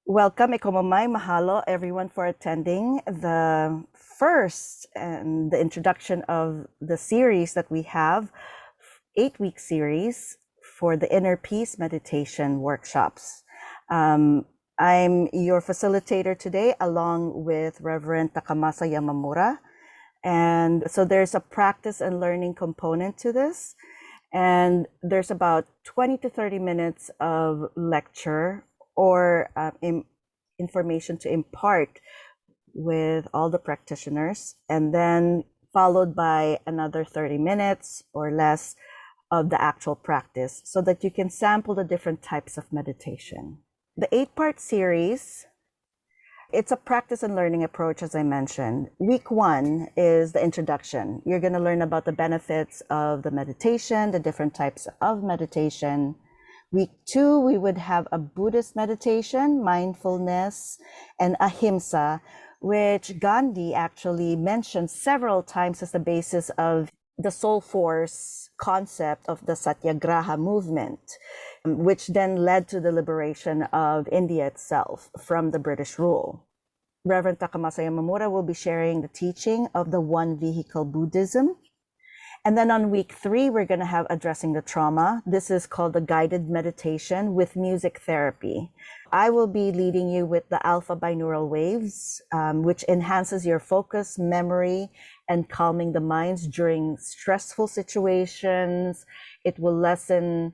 Welcome, ikomamay, mahalo everyone for attending the first and the introduction of the series that we have, 8-week series for the Inner Peace Meditation workshops. I'm your facilitator today along with Reverend Takamasa Yamamura. And so there's a practice and learning component to this. And there's about 20 to 30 minutes of lecture or information to impart with all the practitioners, and then followed by another 30 minutes or less of the actual practice so that you can sample the different types of meditation. The 8-part series, it's a practice and learning approach, as I mentioned. Week 1 is the introduction. You're going to learn about the benefits of the meditation, the different types of meditation. Week 2, we would have a Buddhist meditation, mindfulness, and ahimsa, which Gandhi actually mentioned several times as the basis of the soul force concept of the Satyagraha movement, which then led to the liberation of India itself from the British rule. Reverend Takamasa Yamamura will be sharing the teaching of the One Vehicle Buddhism. And then on week 3, we're going to have addressing the trauma. This is called the guided meditation with music therapy. I will be leading you with the alpha binaural waves, which enhances your focus, memory, and calming the minds during stressful situations. It will lessen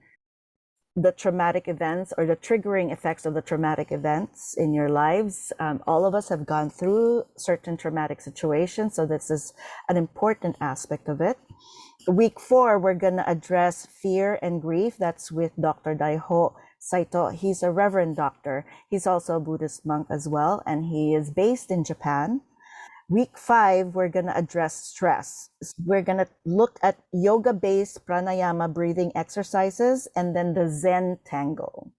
the traumatic events or the triggering effects of the traumatic events in your lives. All of us have gone through certain traumatic situations, so this is an important aspect of it. Week 4, we're going to address fear and grief. That's with Dr. Daiho Saito. He's a Reverend doctor. He's also a Buddhist monk as well, and he is based in Japan. Week 5, we're going to address stress. We're going to look at yoga-based pranayama breathing exercises and then the Zen tango.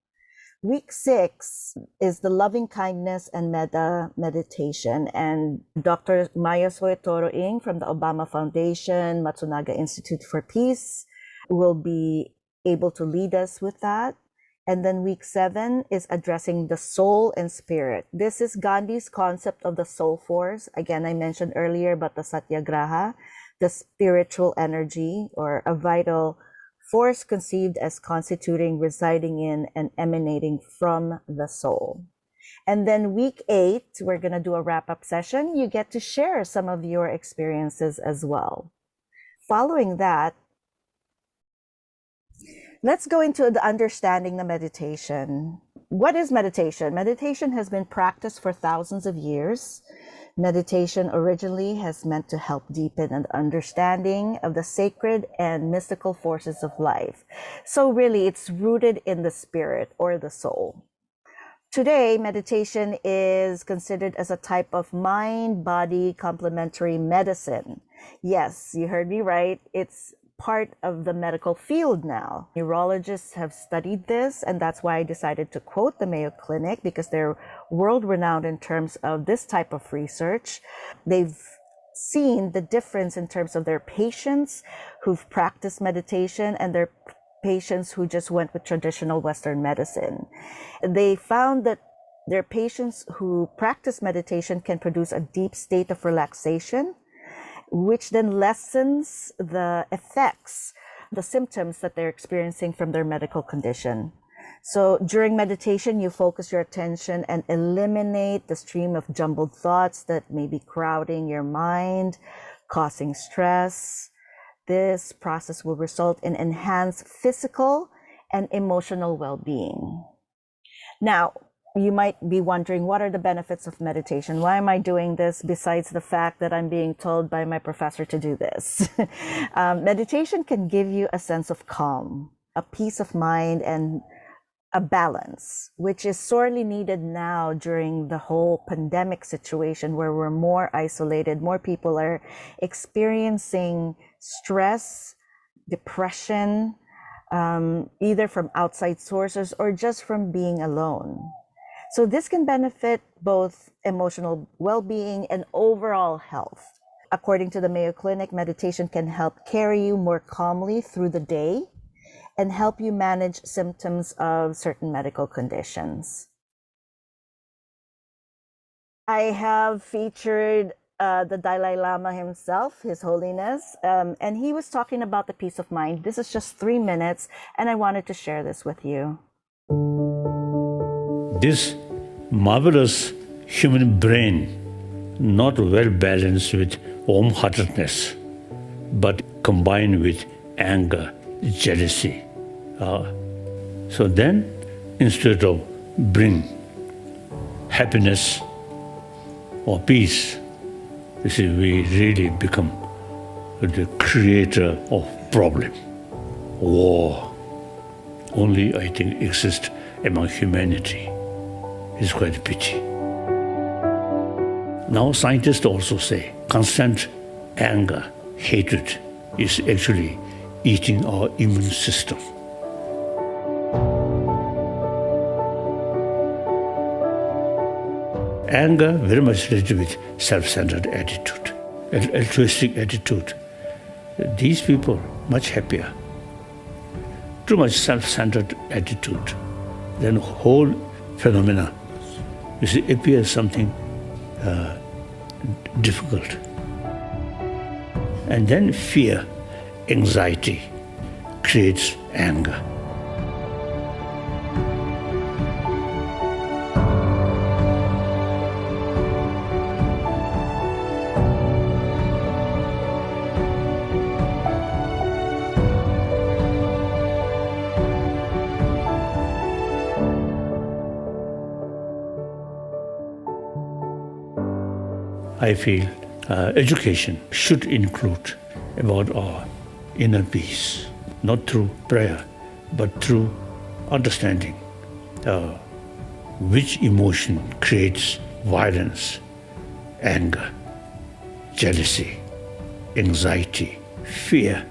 Week 6 is the loving kindness and metta meditation, and Dr. Maya Soetoro-Ng from the Obama Foundation, Matsunaga Institute for Peace will be able to lead us with that. And then week 7 is addressing the soul and spirit. This is Gandhi's concept of the soul force. Again, I mentioned earlier about the Satyagraha, the spiritual energy or a vital force conceived as constituting, residing in, and emanating from the soul. And then week 8, we're going to do a wrap-up session. You get to share some of your experiences as well. Following that, let's go into the understanding the meditation. What is meditation? Meditation has been practiced for thousands of years. Meditation originally has meant to help deepen an understanding of the sacred and mystical forces of life. So really, it's rooted in the spirit or the soul. Today, meditation is considered as a type of mind-body complementary medicine. Yes, you heard me right. It's part of the medical field now. Neurologists have studied this, and that's why I decided to quote the Mayo Clinic, because they're world-renowned in terms of this type of research. They've seen the difference in terms of their patients who've practiced meditation and their patients who just went with traditional Western medicine. They found that their patients who practice meditation can produce a deep state of relaxation, which then lessens the effects, the symptoms that they're experiencing from their medical condition. So during meditation, you focus your attention and eliminate the stream of jumbled thoughts that may be crowding your mind, causing stress. This process will result in enhanced physical and emotional well-being. Now, you might be wondering, what are the benefits of meditation? Why am I doing this besides the fact that I'm being told by my professor to do this? Meditation can give you a sense of calm, a peace of mind, and a balance, which is sorely needed now during the whole pandemic situation where we're more isolated. More people are experiencing stress, depression, either from outside sources or just from being alone. So this can benefit both emotional well-being and overall health. According to the Mayo Clinic, meditation can help carry you more calmly through the day and help you manage symptoms of certain medical conditions. I have featured the Dalai Lama himself, His Holiness, and he was talking about the peace of mind. This is just 3 minutes, and I wanted to share this with you. This marvelous human brain, not well balanced with warm-heartedness, but combined with anger, jealousy. So then, instead of bring happiness or peace, you see, we really become the creator of problem. War only, I think, exists among humanity. It's quite a pity. Now scientists also say constant anger, hatred is actually eating our immune system. Anger very much related with self-centered attitude, altruistic attitude. These people much happier. Too much self-centered attitude, then whole phenomena, you see, appears something difficult. And then fear, anxiety creates anger. I feel education should include about our inner peace, not through prayer, but through understanding which emotion creates violence, anger, jealousy, anxiety, fear.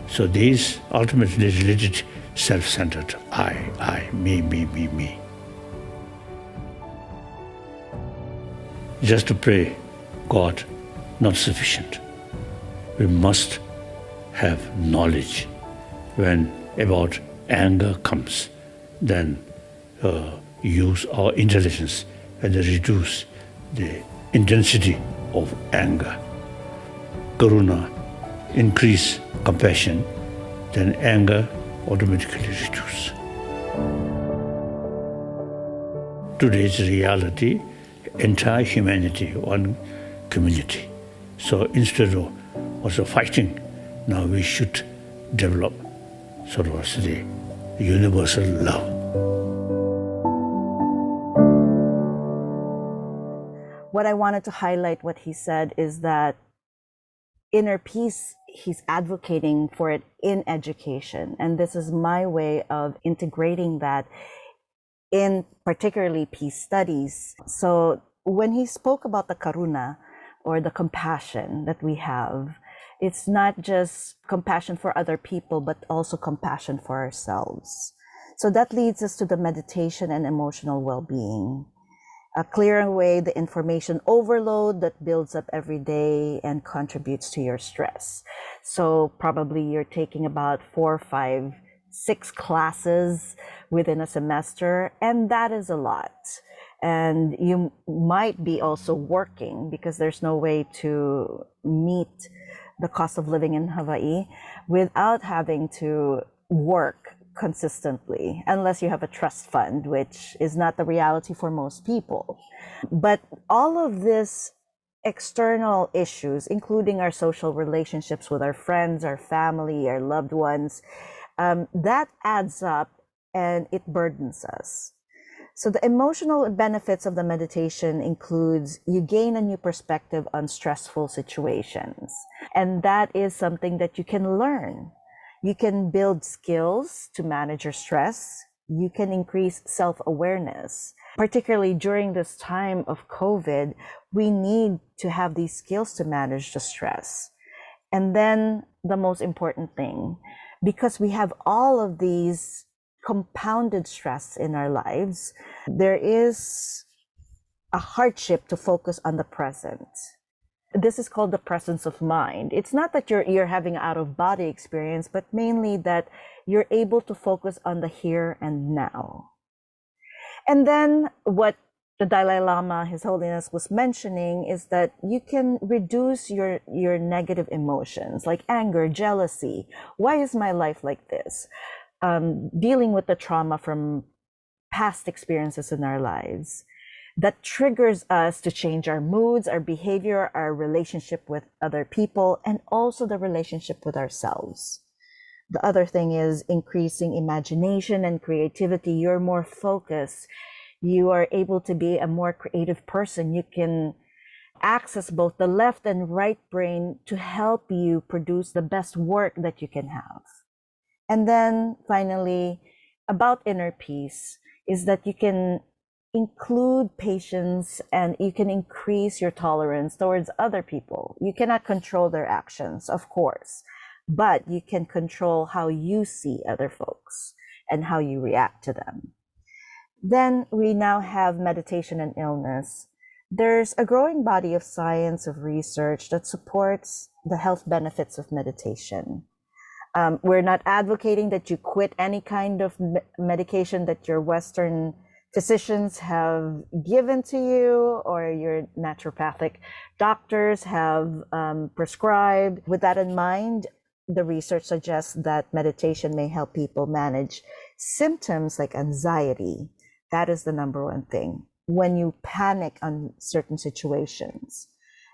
So these ultimately related self-centered, I, me. Just to pray, God, not sufficient. We must have knowledge. When about anger comes, then use our intelligence and reduce the intensity of anger. Karuna, increase compassion, then anger automatically reduces. Today's reality, entire humanity, one community. So instead of also fighting, now we should develop sort of the universal love. What I wanted to highlight what he said is that inner peace, he's advocating for it in education. And this is my way of integrating that in particularly peace studies. So when he spoke about the karuna, or the compassion that we have, it's not just compassion for other people, but also compassion for ourselves. So that leads us to the meditation and emotional well-being. Clearing away the information overload that builds up every day and contributes to your stress. So probably you're taking about 4, 5, 6 classes within a semester, and that is a lot. And you might be also working because there's no way to meet the cost of living in Hawaii without having to work consistently, unless you have a trust fund, which is not the reality for most people. But all of this external issues, including our social relationships with our friends, our family, our loved ones, that adds up and it burdens us. So the emotional benefits of the meditation includes you gain a new perspective on stressful situations. And that is something that you can learn. You can build skills to manage your stress. You can increase self-awareness. Particularly during this time of COVID, we need to have these skills to manage the stress. And then the most important thing, because we have all of these compounded stress in our lives, there is a hardship to focus on the present. This is called the presence of mind. It's not that you're having an out-of-body experience, but mainly that you're able to focus on the here and now. And then what the Dalai Lama, His Holiness, was mentioning is that you can reduce your negative emotions like anger, jealousy. Why is my life like this? Dealing with the trauma from past experiences in our lives that triggers us to change our moods, our behavior, our relationship with other people, and also the relationship with ourselves. The other thing is increasing imagination and creativity. You're more focused. You are able to be a more creative person. You can access both the left and right brain to help you produce the best work that you can have. And then finally, about inner peace is that you can include patience and you can increase your tolerance towards other people. You cannot control their actions, of course, but you can control how you see other folks and how you react to them. Then we now have meditation and illness. There's a growing body of science, of research that supports the health benefits of meditation. We're not advocating that you quit any kind of medication that your Western physicians have given to you or your naturopathic doctors have prescribed. With that in mind, the research suggests that meditation may help people manage symptoms like anxiety. That is the number one thing. When you panic on certain situations,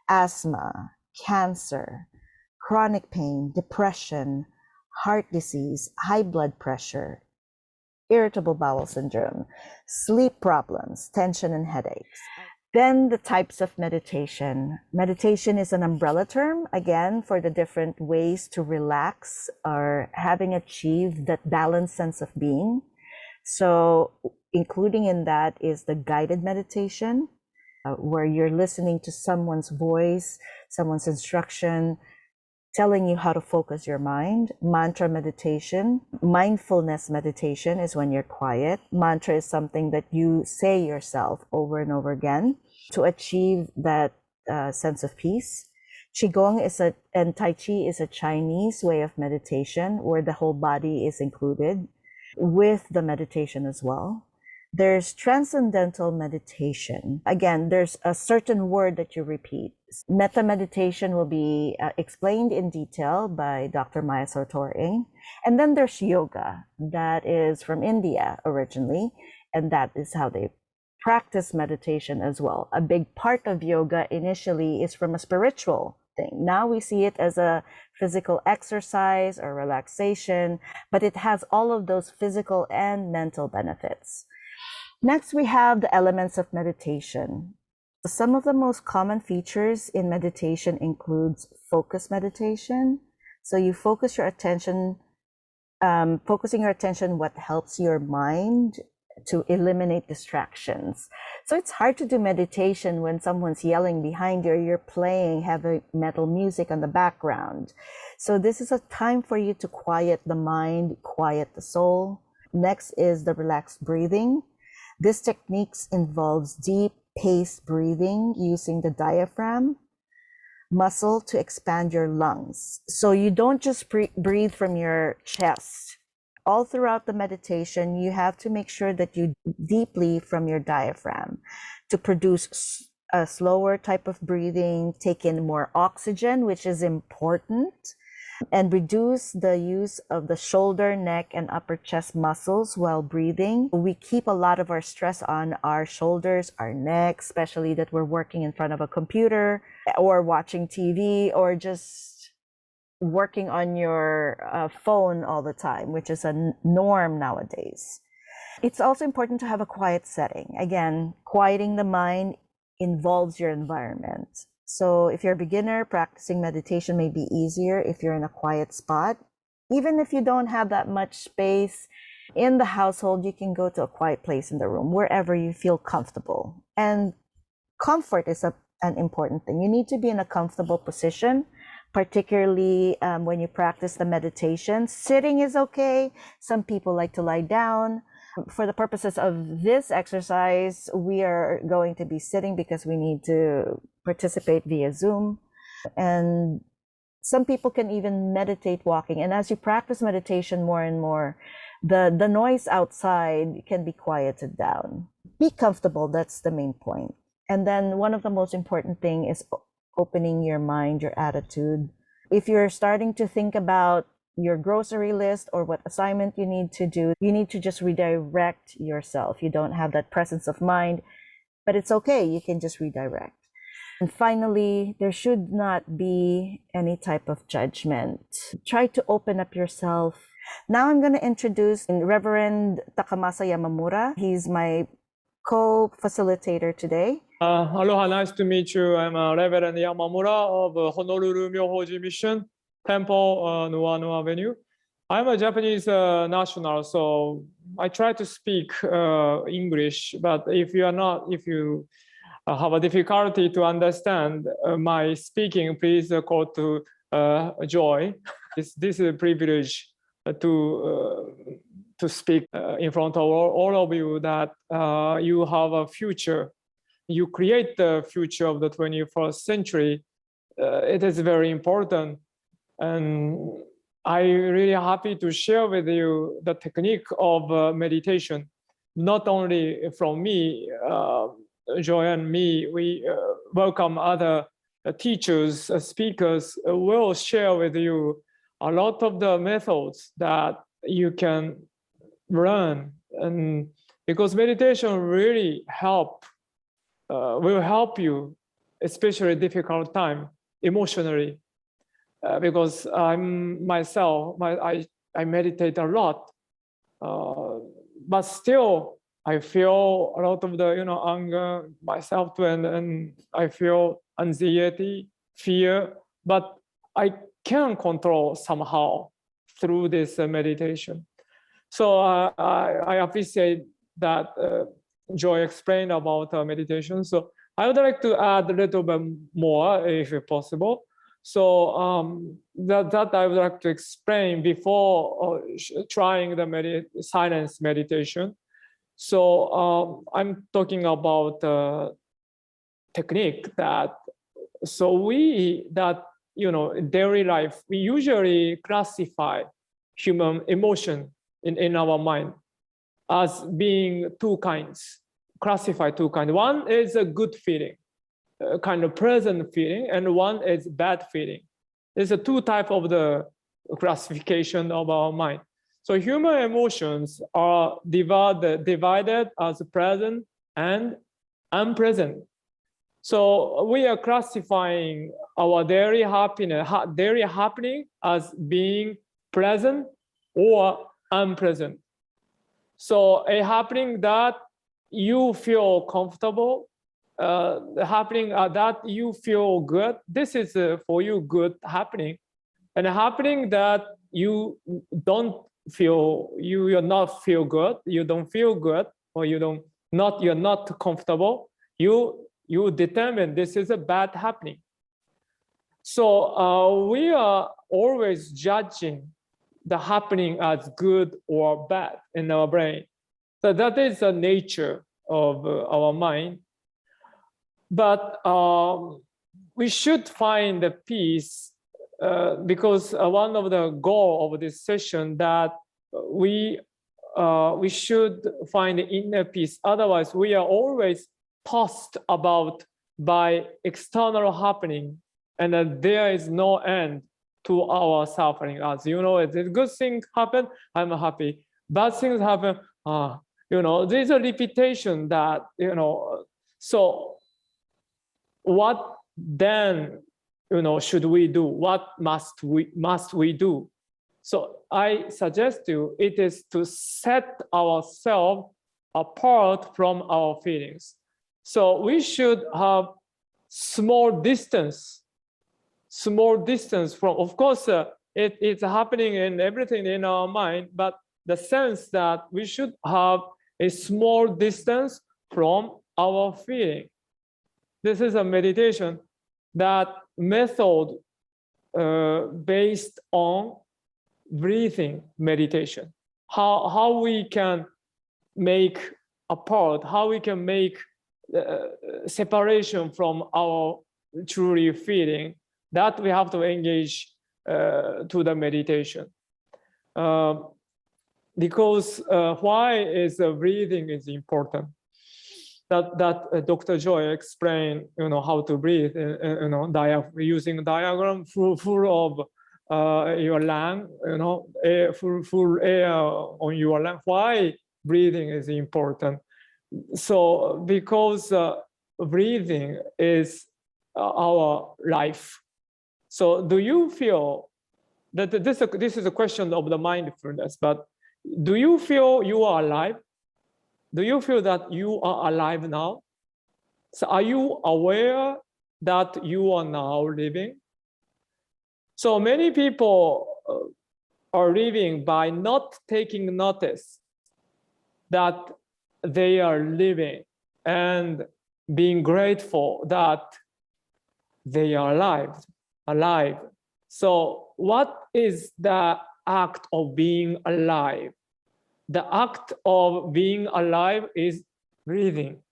asthma, cancer, chronic pain, depression, heart disease, high blood pressure, irritable bowel syndrome, sleep problems, tension and headaches. Then the types of meditation. Meditation is an umbrella term, again, for the different ways to relax or having achieved that balanced sense of being. So including in that is the guided meditation, where you're listening to someone's voice, someone's instruction, telling you how to focus your mind. Mantra meditation. Mindfulness meditation is when you're quiet. Mantra is something that you say yourself over and over again to achieve that sense of peace. Qigong and Tai Chi is a Chinese way of meditation where the whole body is included with the meditation as well. There's transcendental meditation. Again, there's a certain word that you repeat. Metta meditation will be explained in detail by Dr. Maya Soetoro-Ng. And then there's yoga, that is from India originally, and that is how they practice meditation as well. A big part of yoga initially is from a spiritual thing. Now we see it as a physical exercise or relaxation, but it has all of those physical and mental benefits. Next, we have the elements of meditation. Some of the most common features in meditation includes focus meditation. So you focus your attention, focusing your attention what helps your mind to eliminate distractions. So it's hard to do meditation when someone's yelling behind you or you're playing heavy metal music on the background. So this is a time for you to quiet the mind, quiet the soul. Next is the relaxed breathing. This technique involves deep paced breathing using the diaphragm muscle to expand your lungs. So you don't just breathe from your chest. All throughout the meditation, you have to make sure that you deeply from your diaphragm to produce a slower type of breathing, take in more oxygen, which is important, and reduce the use of the shoulder, neck, and upper chest muscles while breathing. We keep a lot of our stress on our shoulders, our neck, especially that we're working in front of a computer or watching TV or just working on your phone all the time, which is a norm nowadays. It's also important to have a quiet setting. Again, quieting the mind involves your environment. So if you're a beginner, practicing meditation may be easier if you're in a quiet spot. Even if you don't have that much space in the household, you can go to a quiet place in the room, wherever you feel comfortable. And comfort is an important thing. You need to be in a comfortable position, particularly when you practice the meditation. Sitting is okay. Some people like to lie down. For the purposes of this exercise, we are going to be sitting because we need to participate via Zoom. And some people can even meditate walking. And as you practice meditation more and more, the noise outside can be quieted down. be comfortable. That's the main point. And then one of the most important thing is opening your mind, your attitude. If you're starting to think about your grocery list or what assignment you need to do, you need to just redirect yourself. You don't have that presence of mind, but it's okay. You can just redirect. And finally, there should not be any type of judgment. Try to open up yourself. Now I'm going to introduce Reverend Takamasa Yamamura. He's my co-facilitator today. Aloha, nice to meet you. I'm Reverend Yamamura of Honolulu Myohoji Mission, Temple, Nuanu Avenue. I'm a Japanese national, so I try to speak English, but if you have a difficulty to understand my speaking, please call to Joy. This is a privilege to speak in front of all of you, that you have a future. You create the future of the 21st century. It is very important. And I'm really happy to share with you the technique of meditation. Not only from me, Joy and me, we welcome other teachers, speakers will share with you a lot of the methods that you can learn. And because meditation really will help you, especially difficult time emotionally. Because I'm myself, I meditate a lot, but still I feel a lot of the anger myself too, and I feel anxiety, fear, but I can control somehow through this meditation. So I appreciate that Joy explained about meditation. So I would like to add a little bit more, if possible. So that I would like to explain before trying the silence meditation. So I'm talking about technique that, in daily life, we usually classify human emotion in our mind as being two kinds, classify two kinds. One is a good feeling, kind of pleasant feeling, and one is bad feeling. There's a two type of the classification of our mind. So human emotions are divided as pleasant and unpleasant. So we are classifying our daily happening as being pleasant or unpleasant. So a happening that you feel comfortable, happening that you feel good, this is for you good happening. And a happening that you don't feel, you're not feel good, you don't feel good, or you're not comfortable, you determine this is a bad happening. So we are always judging the happening as good or bad in our brain. So that is the nature of our mind. But we should find the peace, because one of the goals of this session that we should find inner peace. Otherwise, we are always tossed about by external happening, and there is no end to our suffering. As you know, if good things happen, I'm happy. Bad things happen, there's a repetition that, so what then, should we do? What must we do? So I suggest you, it is to set ourselves apart from our feelings. So we should have small distance from, of course, it's happening in everything in our mind, but the sense that we should have a small distance from our feeling. This is a meditation, that method based on breathing meditation. How we can make apart, how we can make separation from our truly feeling, that we have to engage to the meditation. Because why is breathing is important? that Dr. Joy explained, how to breathe, using diagram full of your lung, air, full air on your lung. Why breathing is important? So because breathing is our life. So do you feel that this is a question of the mindfulness, but do you feel you are alive? Do you feel that you are alive now? So are you aware that you are now living? So many people are living by not taking notice that they are living and being grateful that they are alive. So what is the act of being alive? The act of being alive is breathing.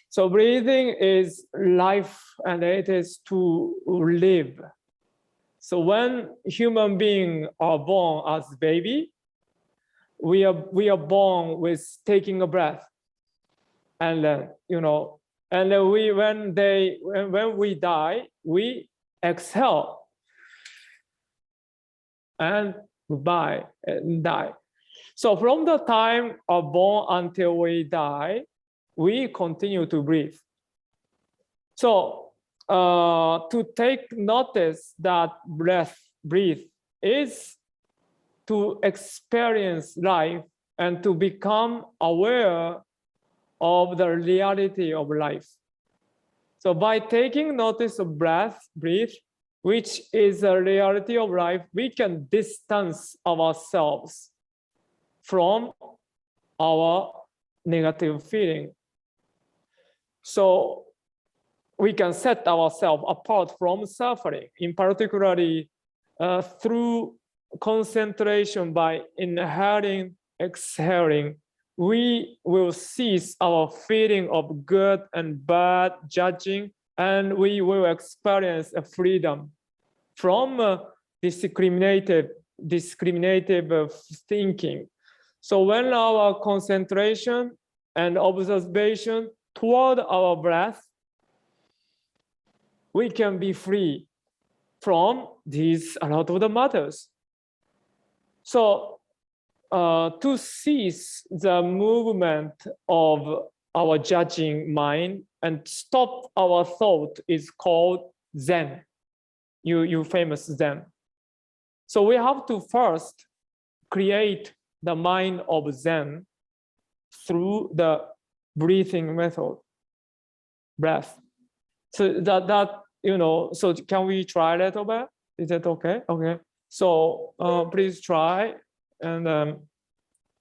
So breathing is life, and it is to live. So when human beings are born as baby, we are born with taking a breath, and then and then when we die, we exhale and goodbye and die. So from the time of born until we die, we continue to breathe. So to take notice that breathe is to experience life and to become aware of the reality of life. So by taking notice of breathe, which is a reality of life, we can distance ourselves from our negative feeling. So we can set ourselves apart from suffering, in particularly through concentration by inhaling, exhaling. We will cease our feeling of good and bad judging, and we will experience a freedom from discriminative thinking. So when our concentration and observation toward our breath, we can be free from a lot of the matters. So to cease the movement of our judging mind and stop our thought is called Zen. You famous Zen. So we have to first create the mind of Zen through the breathing method, breath. So so can we try a little bit? Is that okay? Okay. So please try. And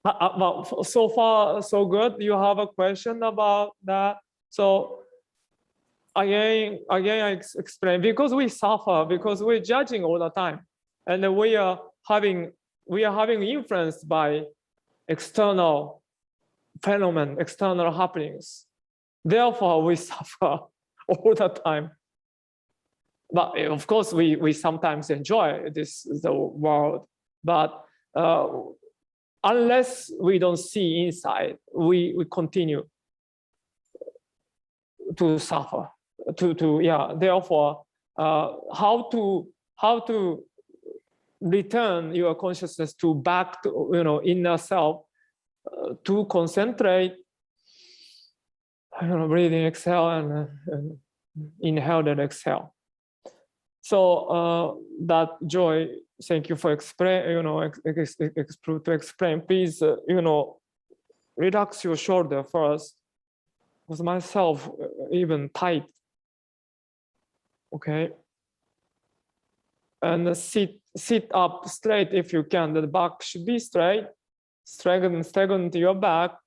well, so far so good. You have a question about that? So again, I explain, because we suffer, because we're judging all the time, and we are having influence by external phenomenon, external happenings. Therefore, we suffer all the time. But of course, we sometimes enjoy the world. But unless we don't see inside, we continue to suffer. Therefore, how to return your consciousness to back to inner self, to concentrate, breathing, exhale, and inhale and exhale. So that Joy, thank you for explain. To explain. Please, relax your shoulder first. Because myself even tight. Okay. And sit up straight if you can. The back should be straight. Straighten to your back.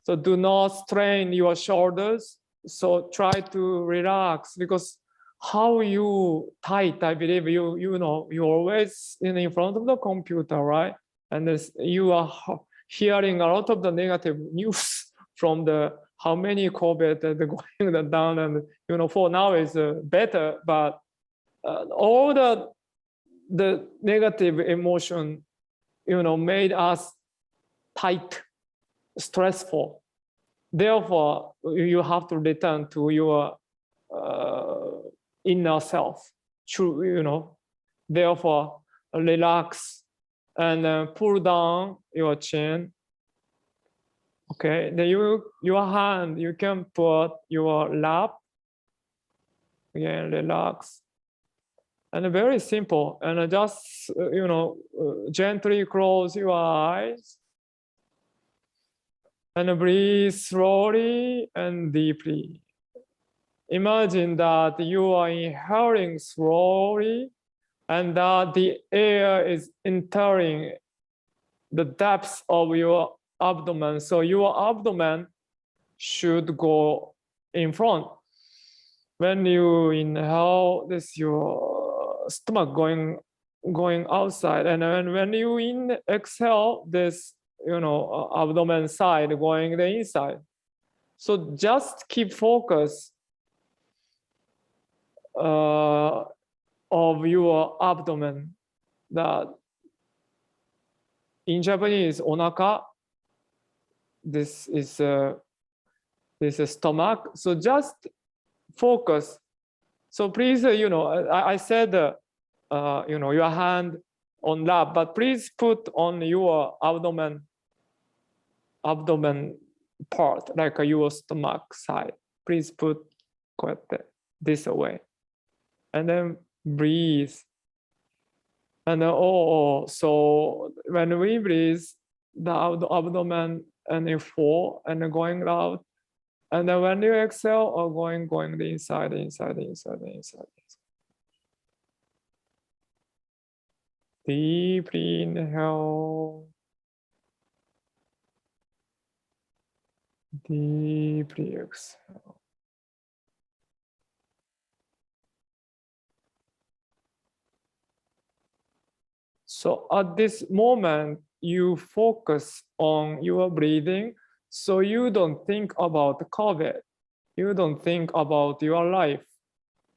So do not strain your shoulders. So try to relax, because how you tight, I believe you're always in front of the computer, right? And you are hearing a lot of the negative news from how many COVID are going down, and for now is better, but all the negative emotion, made us tight, stressful. Therefore, you have to return to your inner self. True, Therefore, relax and pull down your chin. Okay, then your hand, you can put your lap. Again, relax. And very simple. And just, gently close your eyes. And breathe slowly and deeply. Imagine that you are inhaling slowly and that the air is entering the depths of your abdomen. So your abdomen should go in front. When you inhale, this your stomach going outside, and when you exhale, this abdomen side going the inside. So just keep focus of your abdomen. That in Japanese, onaka. This is a stomach. So just focus. So please, I said, your hand on lap, but please put on your abdomen part, like your stomach side. Please put this away, and then breathe. And so when we breathe, the abdomen and it fall and going out. And then when you exhale, or going the inside. Deeply inhale. Deeply exhale. So at this moment, you focus on your breathing, so you don't think about COVID. You don't think about your life.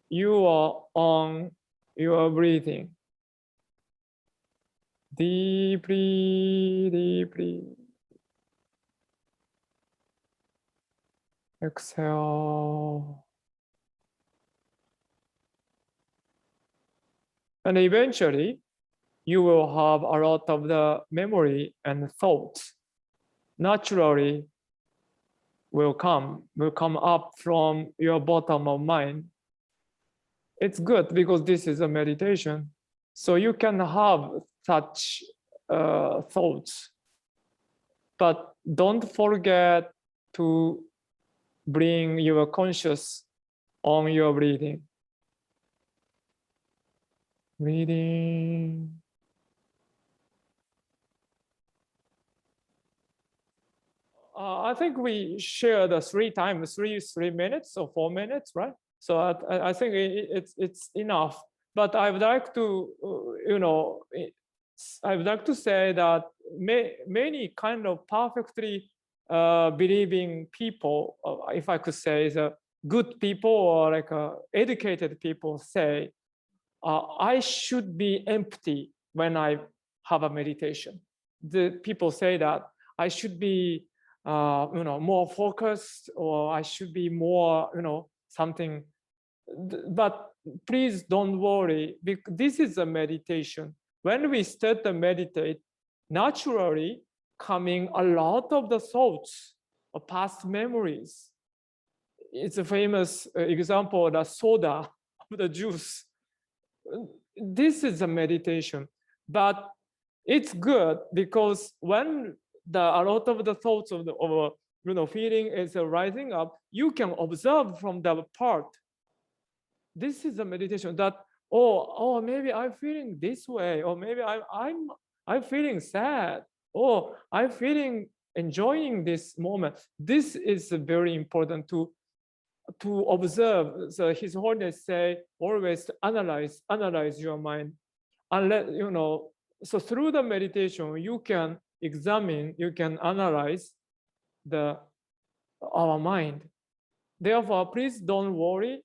You are on your breathing. Deeply, deeply. Exhale. And eventually, you will have a lot of the memory and thoughts naturally will come up from your bottom of mind. It's good because this is a meditation. So you can have such thoughts, but don't forget to bring your conscious on your breathing. Breathing. I think we shared 3 times, 3 minutes or 4 minutes, right? So I think it's enough. But I would like to, I would like to say that many kind of perfectly believing people, if I could say, the good people or like educated people say, I should be empty when I have a meditation. The people say that I should be more focused, or I should be more, something. But please don't worry, because this is a meditation. When we start to meditate, naturally coming a lot of the thoughts of past memories. It's a famous example, the soda of the juice. This is a meditation, but it's good because when a lot of the thoughts of the feeling is rising up, you can observe from the part. This is a meditation that maybe I'm feeling this way, or maybe I'm feeling sad, or I'm feeling enjoying this moment. This is very important to observe. So His Holiness say always analyze your mind, unless so through the meditation you can examine, you can analyze our mind. Therefore, please don't worry.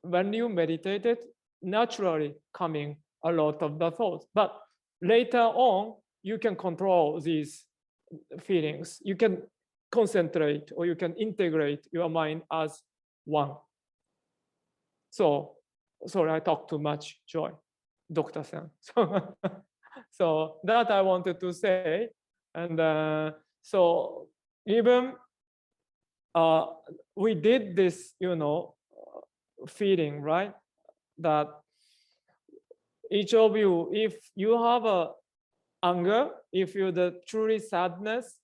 When you meditated, naturally coming a lot of the thoughts, but later on you can control these feelings. You can concentrate or you can integrate your mind as one. So, sorry, I talked too much, Joy, Dr. Sen. So that I wanted to say. And so even we did this, feeling, right? That each of you, if you have a anger, if you're the truly sadness,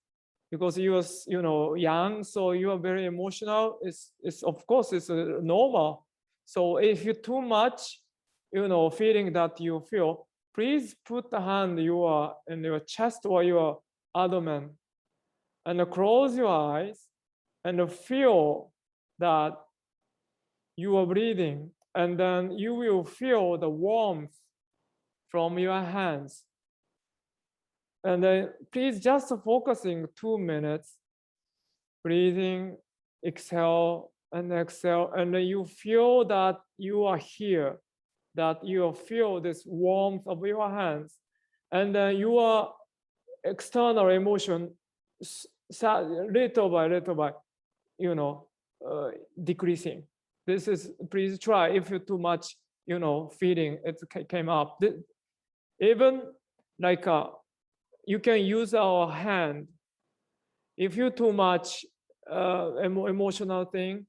because you are, young, so you are very emotional. It's of course it's normal. So if you too much, feeling that you feel, please put the hand in your chest or your abdomen, and close your eyes, and feel that you are breathing, and then you will feel the warmth from your hands. And then please just focusing 2 minutes, breathing, exhale and exhale, and then you feel that you are here, that you feel this warmth of your hands, and then your external emotion little by little by, decreasing. This is, please try if you too much, feeling it came up. Even like you can use our hand. If you too much emotional thing,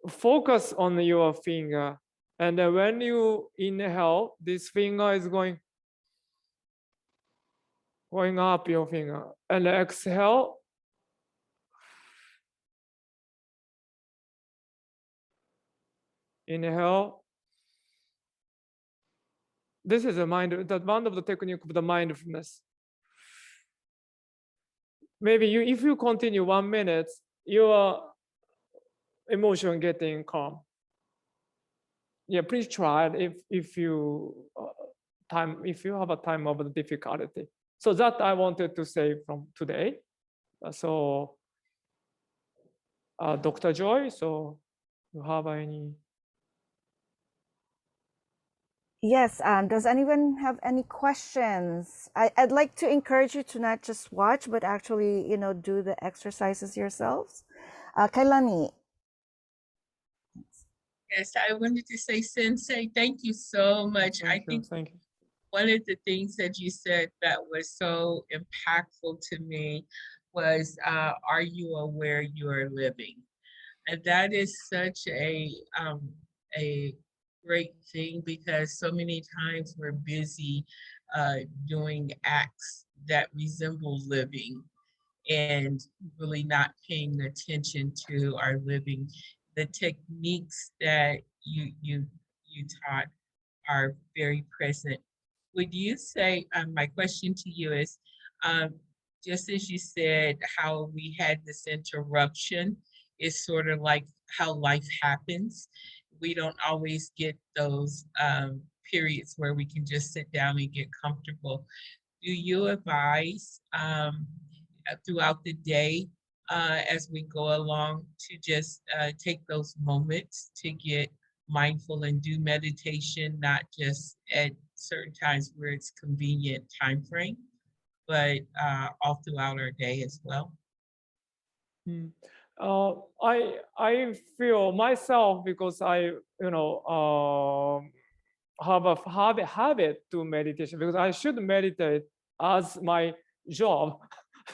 focus on your finger, and then when you inhale, this finger is going up your finger, and exhale, inhale. This is one of the technique of the mindfulness. Maybe if you continue 1 minute, your emotion getting calm. Yeah, please try it if you have a time of the difficulty. So that I wanted to say from today. So Dr. Joy, so you have any? Yes, does anyone have any questions? I'd like to encourage you to not just watch, but actually, do the exercises yourselves. Kailani. Yes, I wanted to say, Sensei, thank you so much. Thank you. One of the things that you said that was so impactful to me was, are you aware you are living? And that is such a great thing, because so many times we're busy doing acts that resemble living and really not paying attention to our living. The techniques that you taught are very present. Would you say, my question to you is, just as you said, how we had this interruption is sort of like how life happens. We don't always get those periods where we can just sit down and get comfortable. Do you advise throughout the day as we go along to just take those moments to get mindful and do meditation, not just at certain times where it's convenient time frame, but all throughout our day as well? I feel myself, because I have a habit to meditation, because I should meditate as my job.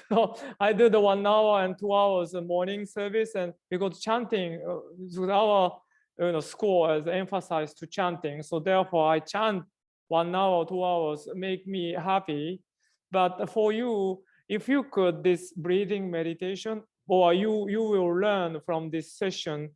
So I do the 1 hour and 2 hours morning service, and because chanting with our school has emphasized to chanting, so therefore I chant 1 hour, 2 hours, make me happy. But for you, if you could, this breathing meditation, or you will learn from this session,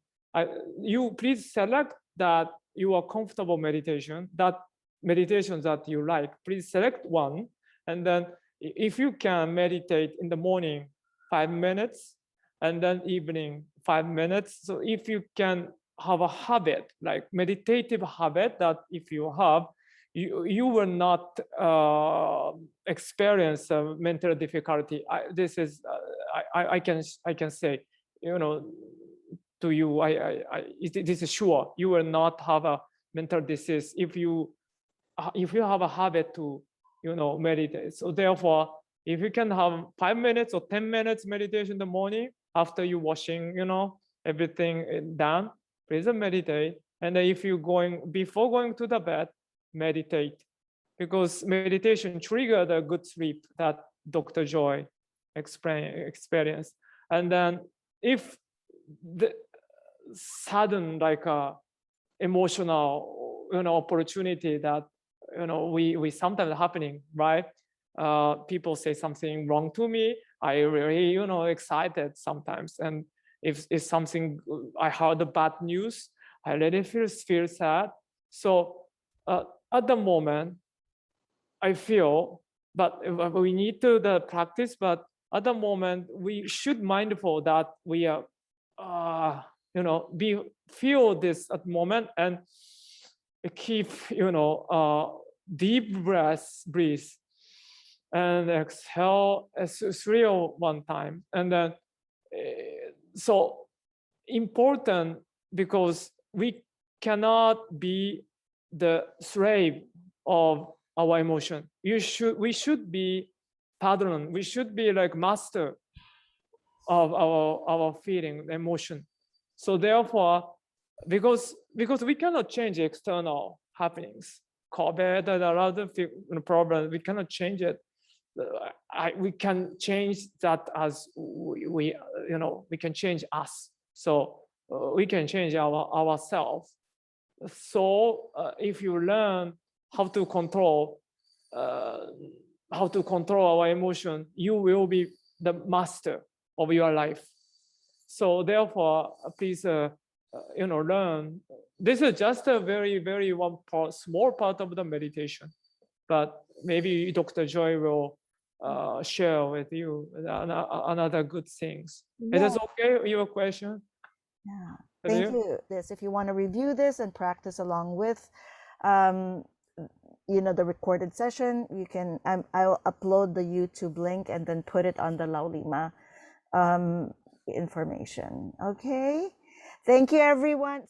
you please select that you are comfortable meditation, that meditation that you like. Please select one, and then if you can meditate in the morning 5 minutes, and then evening 5 minutes. So if you can have a habit, like meditative habit, that if you have, you will not experience mental difficulty. This is I can say, to you, this is sure, you will not have a mental disease if you have a habit to meditate. So therefore, If you can have 5 minutes or 10 minutes meditation in the morning after you washing, everything done, please meditate. And then if you're before going to the bed, meditate, because meditation triggered a good sleep that Dr. Joy experienced. And then if the sudden emotional opportunity that we sometimes happening, right? People say something wrong to me, I really excited sometimes, and if something, I heard the bad news, I really feel sad. So at the moment I feel, but we need to the practice, but at the moment we should mindful that we are feel this at the moment and keep deep breathe and exhale as 3 or 1 time. And then so important, because we cannot be the slave of our emotion. We should be patron, we should be like master of our feeling, emotion. So therefore, because we cannot change external happenings, COVID and other problems, we cannot change it. We can change that as we can change us. So we can change ourselves. So if you learn how to control our emotion, you will be the master of your life. So therefore, please learn. This is just a very, very small part of the meditation, but maybe Dr. Joy will share with you another good things. Yeah. Is that okay? Your question? Yeah. Thank you. If you want to review this and practice along with the recorded session, you can, I'll upload the YouTube link and then put it on the Laulima information. Okay. Thank you, everyone.